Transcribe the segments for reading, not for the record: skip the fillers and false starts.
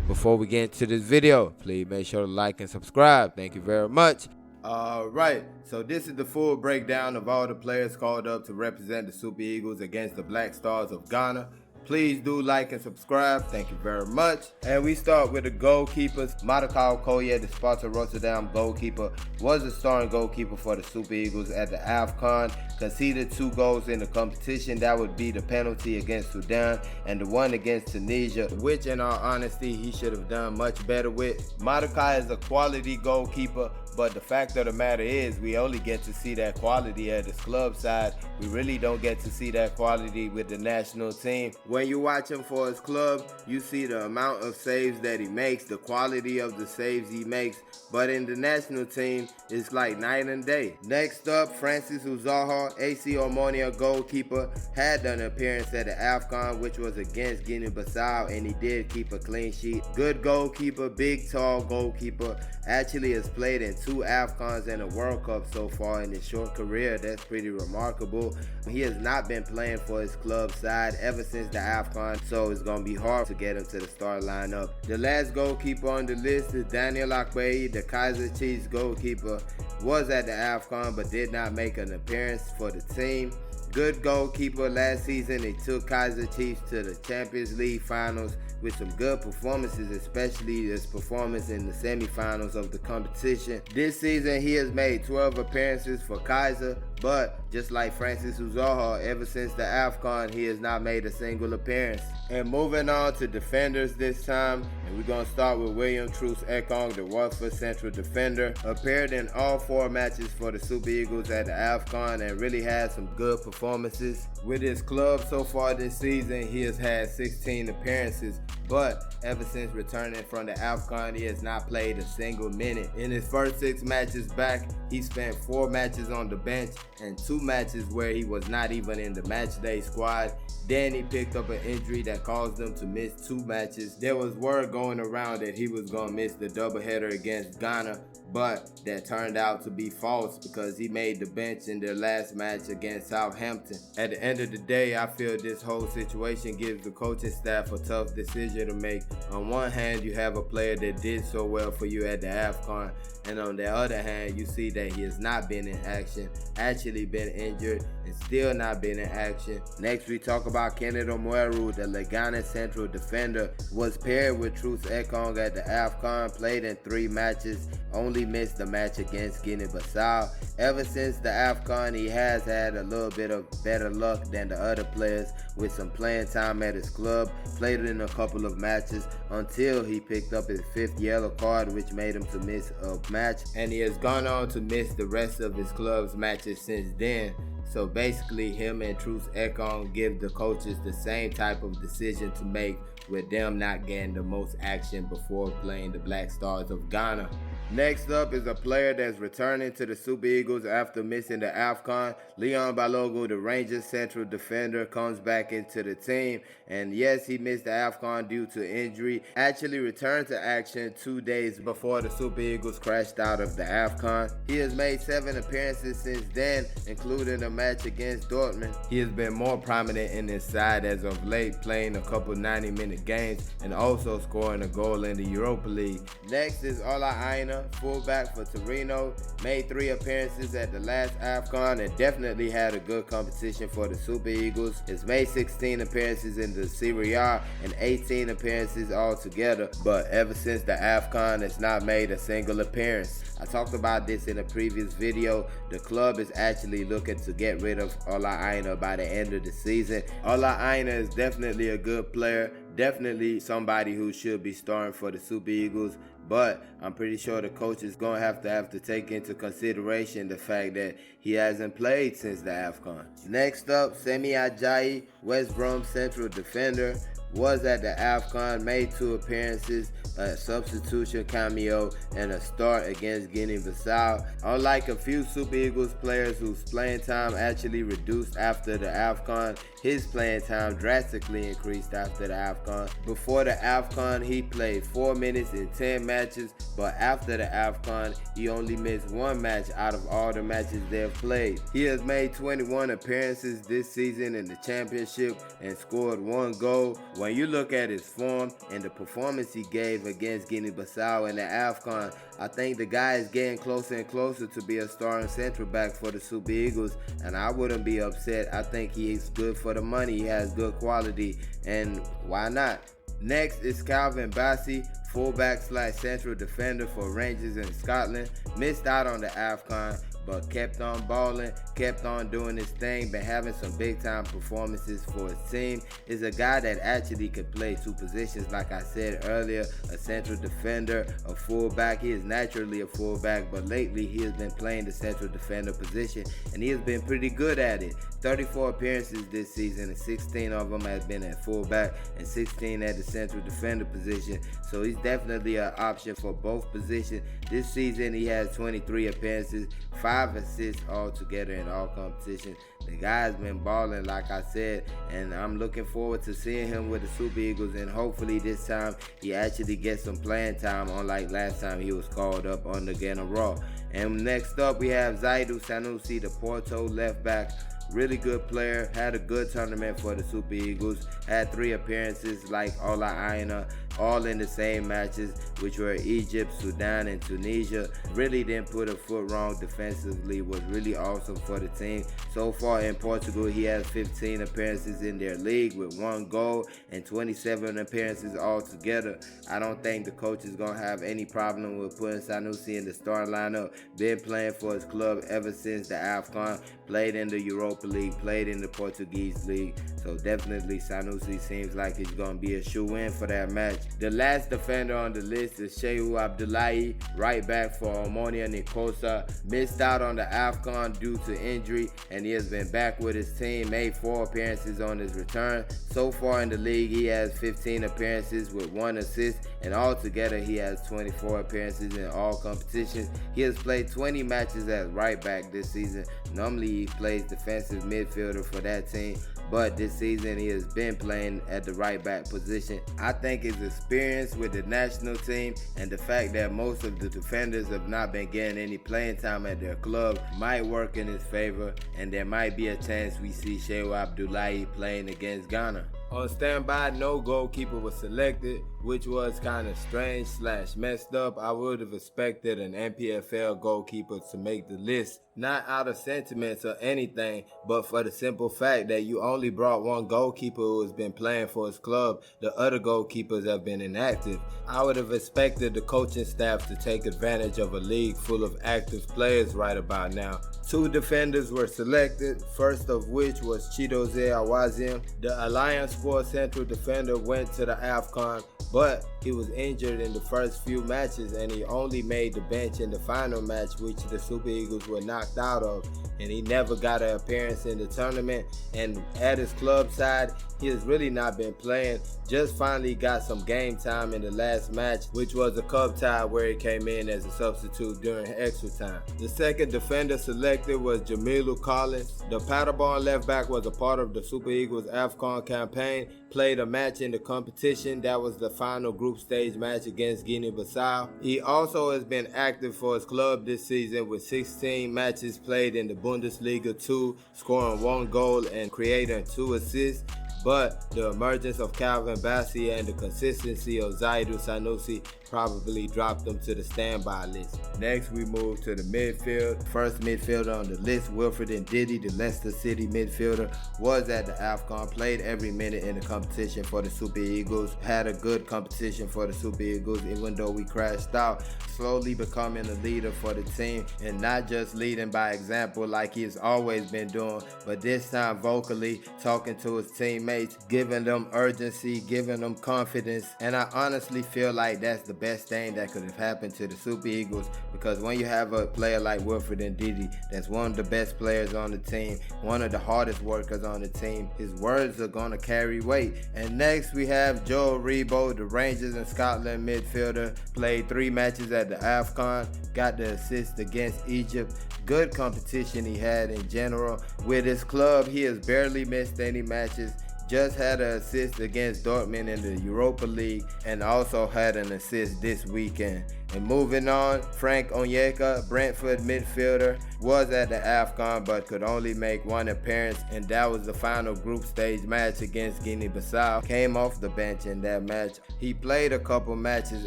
Before we get into this video, please make sure to like and subscribe. Thank you very much. Alright, so this is the full breakdown of all the players called up to represent the Super Eagles against the Black Stars of Ghana. Please do like and subscribe. Thank you very much. And we start with the goalkeepers. Madakal Koye, the Sparta Rotterdam goalkeeper, was the starting goalkeeper for the Super Eagles at the AFCON. Conceded 2 goals in the competition. That would be the penalty against Sudan and the one against Tunisia, which in all honesty he should have done much better with. Madakal is a quality goalkeeper, but the fact of the matter is we only get to see that quality at his club side. We really don't get to see that quality with the national team. When you watch him for his club, you see the amount of saves that he makes, the quality of the saves he makes, but in the national team, it's like night and day. Next up, Francis Uzaha, AC Omonia goalkeeper, had an appearance at the AFCON, which was against Guinea-Bissau, and he did keep a clean sheet. Good goalkeeper, big, tall goalkeeper, actually has played in 2 AFCONs and a World Cup so far in his short career. That's pretty remarkable. He has not been playing for his club side ever since the AFCON, so it's going to be hard to get him to the start lineup. The last goalkeeper on the list is Daniel Akpeyi, the Kaiser Chiefs goalkeeper, was at the AFCON but did not make an appearance for the team. Good goalkeeper. Last season he took Kaiser Chiefs to the Champions League finals with some good performances, especially his performance in the semifinals of the competition. This season he has made 12 appearances for Kaiser, but just like Francis Uzaha, ever since the AFCON he has not made a single appearance. And moving on to defenders this time, and we're going to start with William Truce Ekong, the Watford central defender. Appeared in all 4 matches for the Super Eagles at the AFCON and really had some good performances. With his club so far this season, he has had 16 appearances, but ever since returning from the AFCON, he has not played a single minute. In his first 6 matches back, he spent 4 matches on the bench and 2 matches where he was not even in the matchday squad. Then he picked up an injury that caused him to miss 2 matches. There was word going around that he was going to miss the doubleheader against Ghana, but that turned out to be false because he made the bench in their last match against Southampton. At the end of the day, I feel this whole situation gives the coaching staff a tough decision to make. On one hand, you have a player that did so well for you at the AFCON, and on the other hand, you see that he has not been in action, actually been injured, and still not been in action. Next, we talk about Kenneth Omweru, the Leganes central defender, was paired with Truce Ekong at the AFCON, played in 3 matches, only missed the match against Guinea-Bissau. Ever since the AFCON, he has had a little bit of better luck than the other players with some playing time at his club, played in a couple of matches until he picked up his 5th yellow card, which made him to miss a match, and he has gone on to miss the rest of his club's matches since then. So basically, him and Truce Ekong give the coaches the same type of decision to make, with them not getting the most action before playing the Black Stars of Ghana. Next up is a player that's returning to the Super Eagles after missing the AFCON. Leon Balogun, the Rangers central defender, comes back into the team. And yes, he missed the AFCON due to injury. Actually returned to action 2 days before the Super Eagles crashed out of the AFCON. He has made 7 appearances since then, including a match against Dortmund. He has been more prominent in his side as of late, playing a couple 90-minute games and also scoring a goal in the Europa League. Next is Ola Aina, fullback for Torino, made 3 appearances at the last AFCON and definitely had a good competition for the Super Eagles. Has made 16 appearances in the Serie A and 18 appearances altogether, but ever since the AFCON has not made a single appearance. I talked about this in a previous video. The club is actually looking to get rid of Ola Aina by the end of the season. Ola Aina is definitely a good player, definitely somebody who should be starting for the Super Eagles, but I'm pretty sure the coach is going to have to take into consideration the fact that he hasn't played since the AFCON. Next up, Semi Ajayi, West Brom central defender, was at the AFCON, made 2 appearances, a substitution cameo, and a start against Guinea-Bissau. Unlike a few Super Eagles players whose playing time actually reduced after the AFCON, his playing time drastically increased after the AFCON. Before the AFCON, he played 4 minutes in 10 matches, but after the AFCON, he only missed 1 match out of all the matches they have played. He has made 21 appearances this season in the championship and scored 1 goal. When you look at his form and the performance he gave against Guinea-Bissau in the AFCON, I think the guy is getting closer and closer to be a starting central back for the Super Eagles, and I wouldn't be upset. I think he is good for the money. He has good quality, and why not? Next is Calvin Bassey, fullback / central defender for Rangers in Scotland. Missed out on the AFCON, but kept on balling, kept on doing his thing, been having some big time performances for his team. Is a guy that actually could play 2 positions, like I said earlier, a central defender, a fullback. He is naturally a fullback, but lately he has been playing the central defender position, and he has been pretty good at it. 34 appearances this season, and 16 of them has been at fullback and 16 at the central defender position. So he's definitely an option for both positions. This season he has 23 appearances, 5 assists altogether in all competitions. The guy's been balling, like I said, and I'm looking forward to seeing him with the Super Eagles, and hopefully this time he actually gets some playing time, unlike last time he was called up under Ghana Raw. And next up we have Zaidu Sanusi, the Porto left back. Really good player, had a good tournament for the Super Eagles, had 3 appearances like Ola Aina, all in the same matches, which were Egypt, Sudan, and Tunisia. Really didn't put a foot wrong defensively, was really awesome for the team. So far in Portugal, he has 15 appearances in their league with 1 goal and 27 appearances altogether. I don't think the coach is going to have any problem with putting Sanusi in the starting lineup. Been playing for his club ever since the AFCON, played in the Europa League, played in the Portuguese League. So definitely Sanusi seems like he's going to be a shoe-in for that match. The last defender on the list is Shehu Abdullahi, right back for Omonia Nicosia. Missed out on the AFCON due to injury, and he has been back with his team, made 4 appearances on his return. So far in the league, he has 15 appearances with 1 assist, and altogether he has 24 appearances in all competitions. He has played 20 matches at right back this season. Normally he plays defensive midfielder for that team, but this season he has been playing at the right back position. I think his experience with the national team and the fact that most of the defenders have not been getting any playing time at their club might work in his favor, and there might be a chance we see Shehu Abdullahi playing against Ghana. On standby, no goalkeeper was selected, which was kind of strange / messed up. I would have expected an NPFL goalkeeper to make the list, not out of sentiments or anything, but for the simple fact that you only brought 1 goalkeeper who has been playing for his club. The other goalkeepers have been inactive. I would have expected the coaching staff to take advantage of a league full of active players right about now. 2 defenders were selected, first of which was Chidozie Awazim. The Alliance Sports central defender went to the AFCON, but he was injured in the first few matches, and he only made the bench in the final match, which the Super Eagles were knocked out of, and he never got an appearance in the tournament. And at his club side, he has really not been playing. Just finally got some game time in the last match, which was a cup tie where he came in as a substitute during extra time. The second defender selected was Jamilu Collins. The Paderborn left back was a part of the Super Eagles AFCON campaign, played a match in the competition. That was the final group stage match against Guinea-Bissau. He also has been active for his club this season with 16 matches played in the Bundesliga 2, scoring 1 goal and creating 2 assists. But the emergence of Calvin Bassey and the consistency of Zaidu Sanusi probably dropped them to the standby list. Next, we move to the midfield. First midfielder on the list, Wilfred Ndidi, the Leicester City midfielder, was at the AFCON, played every minute in the competition for the Super Eagles, had a good competition for the Super Eagles, even though we crashed out. slowly becoming a leader for the team, and not just leading by example like he's always been doing, but this time vocally talking to his teammates, giving them urgency, giving them confidence. And I honestly feel like that's the best thing that could have happened to the Super Eagles, because when you have a player like Wilfred Ndidi, that's one of the best players on the team, one of the hardest workers on the team, his words are going to carry weight. And next we have Joe Rebo, the Rangers and Scotland midfielder, played 3 matches at the AFCON, got the assist against Egypt. Good competition he had in general. With his club, he has barely missed any matches. Just had an assist against Dortmund in the Europa League, and also had an assist this weekend. And moving on, Frank Onyeka, Brentford midfielder, was at the AFCON but could only make 1 appearance, and that was the final group stage match against Guinea-Bissau. Came off the bench in that match. He played a couple matches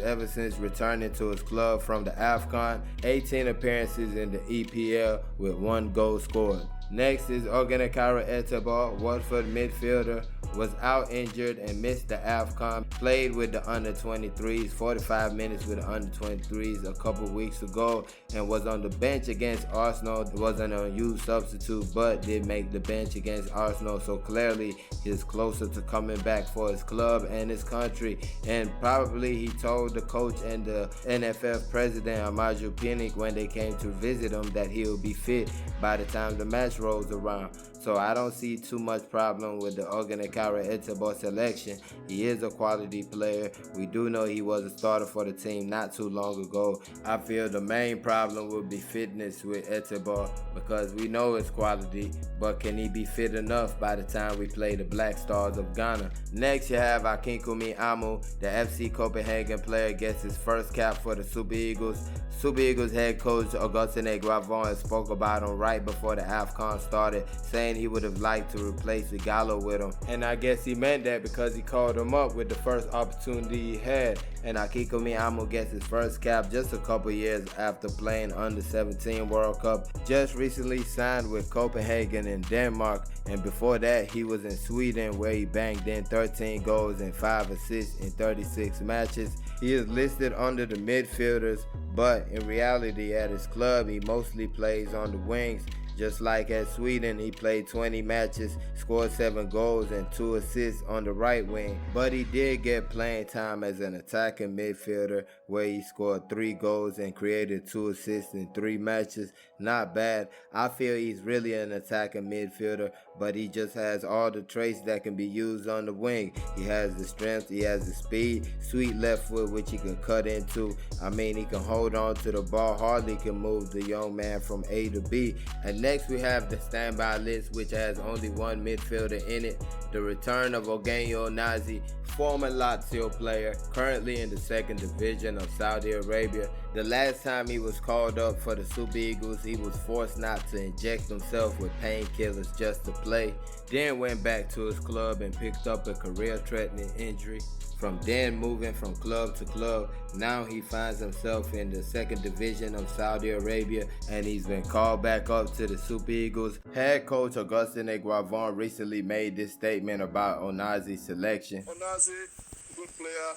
ever since returning to his club from the AFCON, 18 appearances in the EPL with 1 goal scored. Next is Ogenekara Etebo, Watford midfielder, was out injured and missed the AFCON. Played with the under-23s, 45 minutes with the under-23s a couple weeks ago, and was on the bench against Arsenal. Wasn't a unused substitute, but did make the bench against Arsenal, so clearly he's closer to coming back for his club and his country. And probably he told the coach and the NFF president, Amaju Pinnick, when they came to visit him, that he'll be fit by the time the match rolls around. So I don't see too much problem with the Ogenekara Etebo selection. He is a quality player. We do know he was a starter for the team not too long ago. I feel the main problem would be fitness with Etebo, because we know his quality, but can he be fit enough by the time we play the Black Stars of Ghana? Next you have Akinkumi Amu, the FC Copenhagen player, gets his first cap for the Super Eagles. Super Eagles head coach Augustine Guavon spoke about him right before the AFCON started, saying he would have liked to replace Igalo with him. And I guess he meant that because he called him up with the first opportunity he had. And Akinkumi Amu gets his first cap just a couple years after playing under 17 World Cup. Just recently signed with Copenhagen in Denmark, and before that he was in Sweden, where he banged in 13 goals and 5 assists in 36 matches. He is listed under the midfielders, but in reality at his club he mostly plays on the wings. Just like at Sweden, he played 20 matches, scored 7 goals and 2 assists on the right wing. But he did get playing time as an attacking midfielder, where he scored 3 goals and created 2 assists in 3 matches. Not bad. I feel he's really an attacking midfielder, but he just has all the traits that can be used on the wing. He has the strength, he has the speed, sweet left foot which he can cut into. I mean, he can hold on to the ball, hardly can move the young man from A to B. And next we have the standby list, which has only 1 midfielder in it. The return of Eugenio Nazi, former Lazio player, currently in the 2nd division of Saudi Arabia. The last time he was called up for the Super Eagles, he was forced not to inject himself with painkillers just to play. Then went back to his club and picked up a career-threatening injury. From then moving from club to club, now he finds himself in the 2nd division of Saudi Arabia, and he's been called back up to the Super Eagles. Head coach Augustine Guavon recently made this statement about Onazi's selection. Onazi, good player,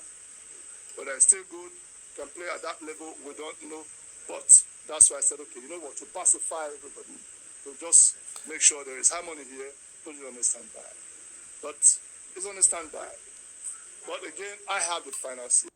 but he's still good, can play at that level, we don't know. But that's why I said, okay, you know what, to pacify everybody, to just make sure there is harmony here, put it on the standby. But it's on the standby. But again, I have the final say.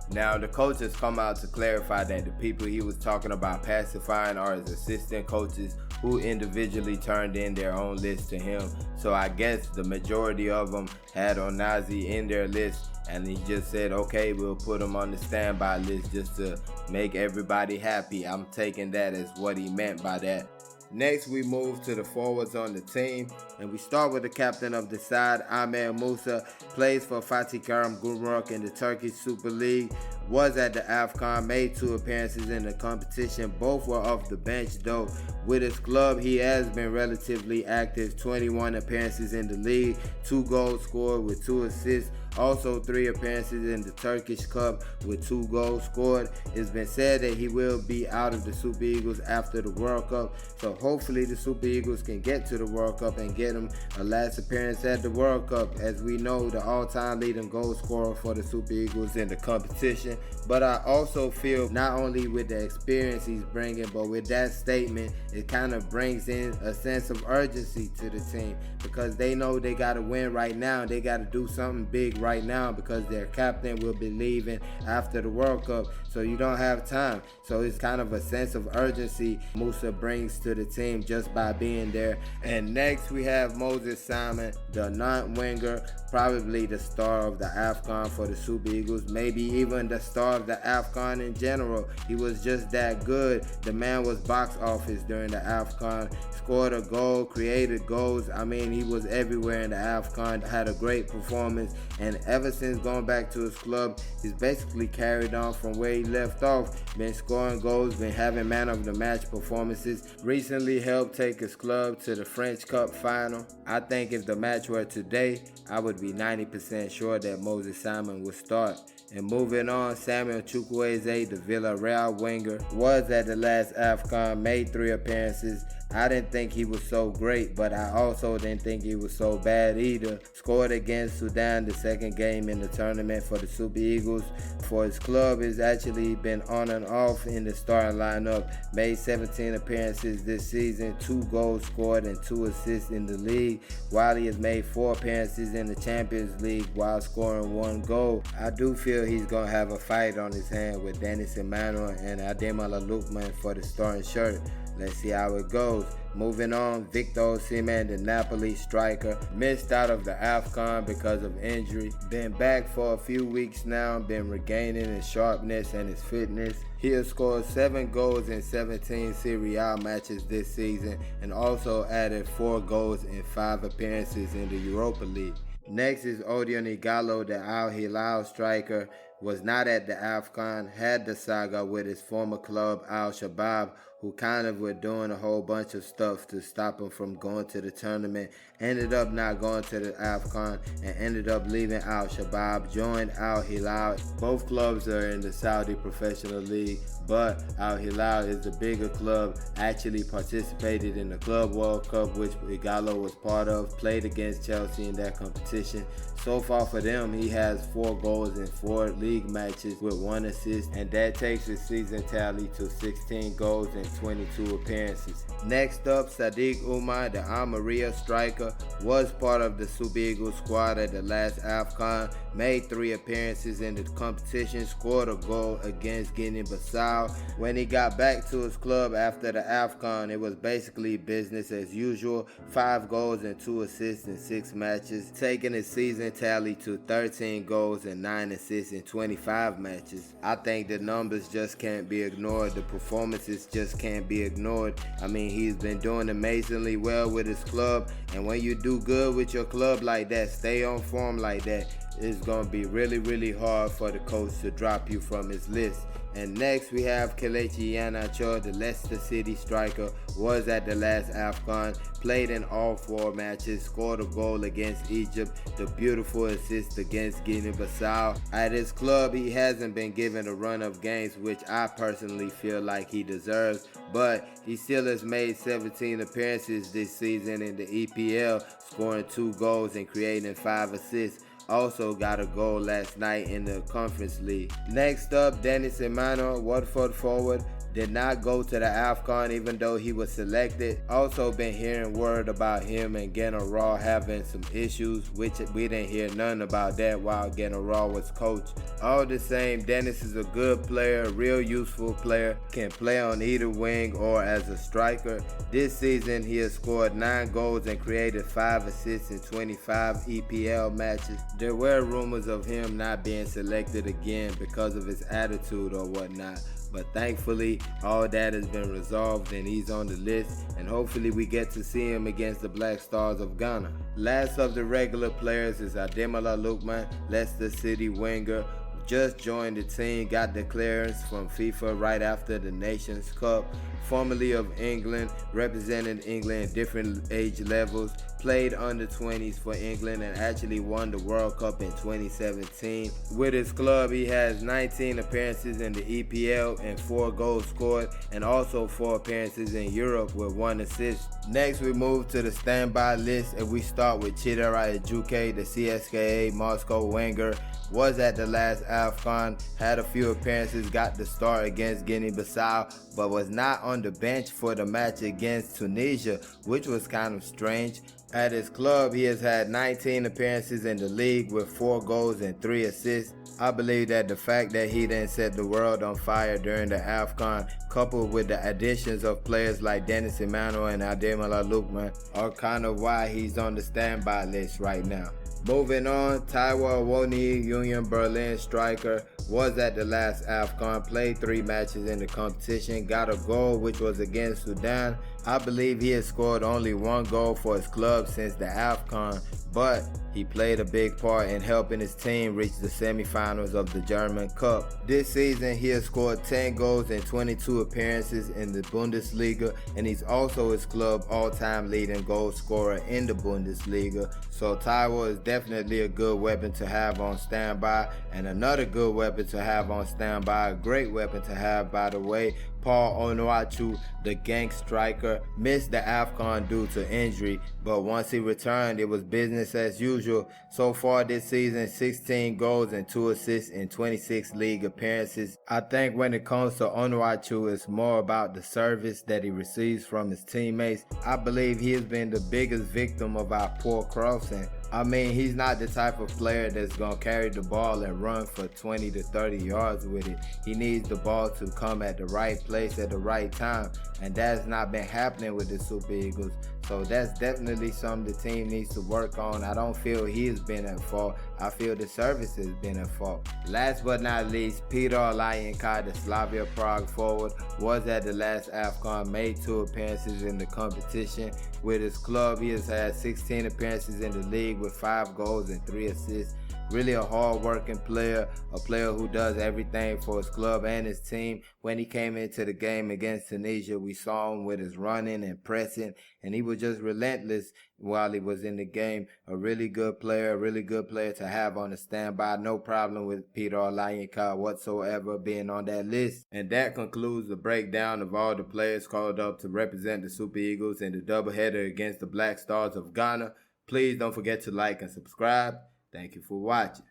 Now, the coach has come out to clarify that the people he was talking about pacifying are his assistant coaches, who individually turned in their own list to him. So I guess the majority of them had Onazi in their list, and he just said, okay, we'll put him on the standby list just to make everybody happy. I'm taking that as what he meant by that. Next, we move to the forwards on the team, and we start with the captain of the side, Ahmed Musa, plays for Fatih Karagümrük in the Turkish Super League, was at the AFCON, made 2 appearances in the competition. Both were off the bench though. With his club, he has been relatively active, 21 appearances in the league, 2 goals scored with 2 assists. Also 3 appearances in the Turkish Cup with 2 goals scored. It's been said that he will be out of the Super Eagles after the World Cup, so hopefully the Super Eagles can get to the World Cup and get him a last appearance at the World Cup. As we know, the all-time leading goal scorer for the Super Eagles in the competition. But I also feel not only with the experience he's bringing, but with that statement, it kind of brings in a sense of urgency to the team, because they know they got to win right now. They got to do something big right now because their captain will be leaving after the World Cup, so you don't have time. So it's kind of a sense of urgency Musa brings to the team just by being there. And next we have Moses Simon, the non-winger, probably the star of the AFCON for the Super Eagles, maybe even the star of the AFCON in general. He was just that good. The man was box office during the AFCON, scored a goal, created goals. I mean, he was everywhere in the AFCON, had a great performance, and ever since going back to his club, he's basically carried on from where he left off, been scoring goals, been having man of the match performances, recently helped take his club to the French Cup final. I think if the match were today, I would be 90% sure that Moses Simon would start. And moving on, Samuel Chukwueze, the Villarreal winger, was at the last AFCON, made 3 appearances. I didn't think he was so great, but I also didn't think he was so bad either. Scored against Sudan the second game in the tournament for the Super Eagles. For his club, he's actually been on and off in the starting lineup. Made 17 appearances this season, 2 goals scored and 2 assists in the league, while he has made 4 appearances in the Champions League while scoring 1 goal. I do feel he's going to have a fight on his hand with Dennis Emmanuel and Ademola Lookman for the starting shirt. Let's see how it goes. Moving on, Victor Osimhen, the Napoli striker, missed out of the AFCON because of injury. Been back for a few weeks now, been regaining his sharpness and his fitness. He has scored 7 goals in 17 Serie A matches this season, and also added 4 goals in 5 appearances in the Europa League. Next is Odion Ighalo, the Al Hilal striker. Was not at the AFCON, had the saga with his former club Al Shabab, who kind of were doing a whole bunch of stuff to stop him from going to the tournament. Ended up not going to the AFCON and ended up leaving Al Shabab, joined Al Hilal. Both clubs are in the Saudi Professional League, but Al Hilal is the bigger club, actually participated in the Club World Cup, which Ighalo was part of, played against Chelsea in that competition. So far for them, he has 4 goals in 4 league matches with 1 assist, and that takes his season tally to 16 goals and 22 appearances. Next up, Sadiq Umar, the Almeria striker, was part of the Super Eagles squad at the last AFCON, made 3 appearances in the competition, scored a goal against Guinea-Bissau. When he got back to his club after the AFCON, it was basically business as usual, 5 goals and 2 assists in 6 matches, taking his season tally to 13 goals and 9 assists in 25 matches. I think the numbers just can't be ignored. The performances just can't be ignored. I mean, he's been doing amazingly well with his club, and when you do good with your club like that, stay on form like that, it's going to be really, really hard for the coach to drop you from his list. And next we have Kelechi Iheanacho, the Leicester City striker, was at the last AFCON, played in all 4 matches, scored a goal against Egypt, the beautiful assist against Guinea-Bissau. At his club, he hasn't been given a run of games, which I personally feel like he deserves, but he still has made 17 appearances this season in the EPL, scoring 2 goals and creating 5 assists. Also got a goal last night in the Conference League. Next up, Dennis Emmanuel, Watford forward, did not go to the AFCON even though he was selected. Also been hearing word about him and Raw having some issues, which we didn't hear none about that while Raw was coach. All the same, Dennis is a good player, a real useful player, can play on either wing or as a striker. This season he has scored 9 goals and created 5 assists in 25 EPL matches. There were rumors of him not being selected again because of his attitude or whatnot, but thankfully all that has been resolved and he's on the list, and hopefully we get to see him against the Black Stars of Ghana. Last of the regular players is Ademola Lookman, Leicester City winger, just joined the team, got the clearance from FIFA right after the Nations Cup. Formerly of England, represented England in different age levels, played under 20s for England and actually won the World Cup in 2017. With his club, he has 19 appearances in the EPL and 4 goals scored, and also 4 appearances in Europe with 1 assist. Next, we move to the standby list, and we start with Chidera Ejuke, the CSKA Moscow winger. Was at the last AFCON, had a few appearances, got the start against Guinea-Bissau, but was not on the bench for the match against Tunisia, which was kind of strange. At his club, he has had 19 appearances in the league with 4 goals and 3 assists. I believe that the fact that he didn't set the world on fire during the AFCON, coupled with the additions of players like Dennis Emmanuel and Ademola Lookman, are kind of why he's on the standby list right now. Moving on, Taiwo Awoniyi, Union Berlin striker, was at the last AFCON, played 3 matches in the competition, got a goal which was against Sudan. I believe he has scored only 1 goal for his club since the AFCON, but he played a big part in helping his team reach the semifinals of the German Cup. This season, he has scored 10 goals in 22 appearances in the Bundesliga, and he's also his club all-time leading goal scorer in the Bundesliga. So Taiwo is definitely a good weapon to have on standby, and another good weapon to have on standby, a great weapon to have, by the way, Paul Onuachu, the Genk striker, missed the AFCON due to injury, but once he returned, it was business as usual. So far this season, 16 goals and 2 assists in 26 league appearances. I think when it comes to Onuachu, it's more about the service that he receives from his teammates. I believe he has been the biggest victim of our poor crossing. I mean, he's not the type of player that's going to carry the ball and run for 20 to 30 yards with it. He needs the ball to come at the right place at the right time, and that's not been happening with the Super Eagles. So that's definitely something the team needs to work on. I don't feel he has been at fault. I feel the service has been at fault. Last but not least, Peter Olayenka, the Slavia Prague forward, was at the last AFCON, made 2 appearances in the competition. With his club, he has had 16 appearances in the league with 5 goals and 3 assists. Really a hard-working player, a player who does everything for his club and his team. When he came into the game against Tunisia, we saw him with his running and pressing, and he was just relentless while he was in the game. A really good player to have on the standby. No problem with Peter Olayenka whatsoever being on that list. And that concludes the breakdown of all the players called up to represent the Super Eagles in the doubleheader against the Black Stars of Ghana. Please don't forget to like and subscribe. Thank you for watching.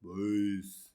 Peace.